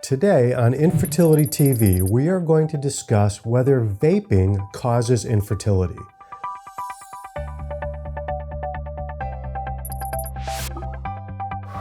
Today on Infertility TV, we are going to discuss whether vaping causes infertility.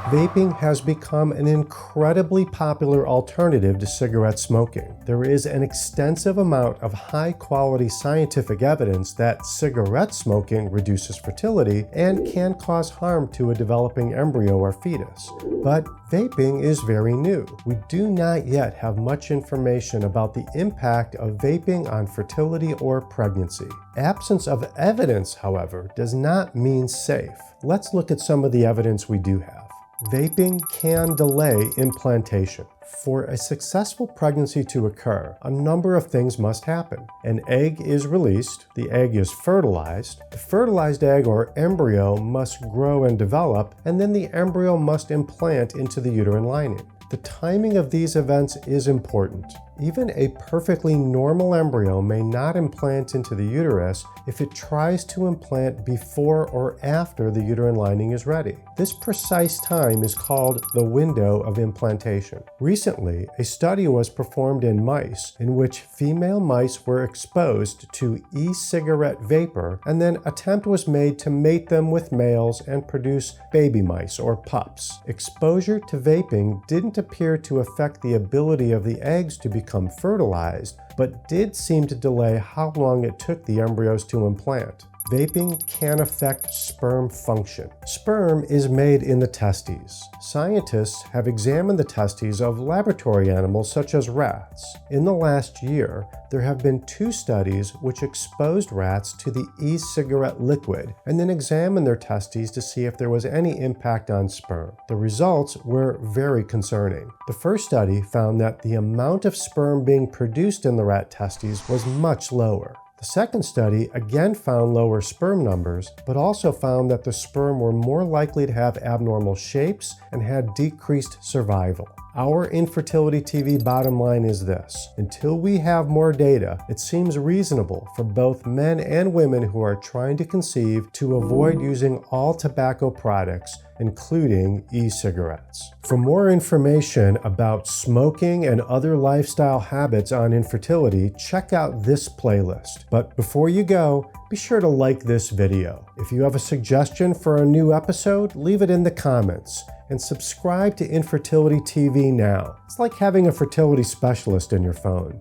Vaping has become an incredibly popular alternative to cigarette smoking. There is an extensive amount of high-quality scientific evidence that cigarette smoking reduces fertility and can cause harm to a developing embryo or fetus. But vaping is very new. We do not yet have much information about the impact of vaping on fertility or pregnancy. Absence of evidence, however, does not mean safe. Let's look at some of the evidence we do have. Vaping can delay implantation. For a successful pregnancy to occur, a number of things must happen. An egg is released, the egg is fertilized, the fertilized egg or embryo must grow and develop, and then the embryo must implant into the uterine lining. The timing of these events is important. Even a perfectly normal embryo may not implant into the uterus if it tries to implant before or after the uterine lining is ready. This precise time is called the window of implantation. Recently, a study was performed in mice in which female mice were exposed to e-cigarette vapor, and then an attempt was made to mate them with males and produce baby mice or pups. Exposure to vaping didn't appear to affect the ability of the eggs to become fertilized, but did seem to delay how long it took the embryos to implant. Vaping can affect sperm function. Sperm is made in the testes. Scientists have examined the testes of laboratory animals such as rats. In the last year, there have been 2 studies which exposed rats to the e-cigarette liquid and then examined their testes to see if there was any impact on sperm. The results were very concerning. The first study found that the amount of sperm being produced in the rat testes was much lower. The second study again found lower sperm numbers, but also found that the sperm were more likely to have abnormal shapes and had decreased survival. Our Infertility TV bottom line is this: until we have more data, it seems reasonable for both men and women who are trying to conceive to avoid using all tobacco products, including e-cigarettes. For more information about smoking and other lifestyle habits on infertility, check out this playlist. But before you go, be sure to like this video. If you have a suggestion for a new episode, leave it in the comments. And subscribe to Infertility TV now. It's like having a fertility specialist in your phone.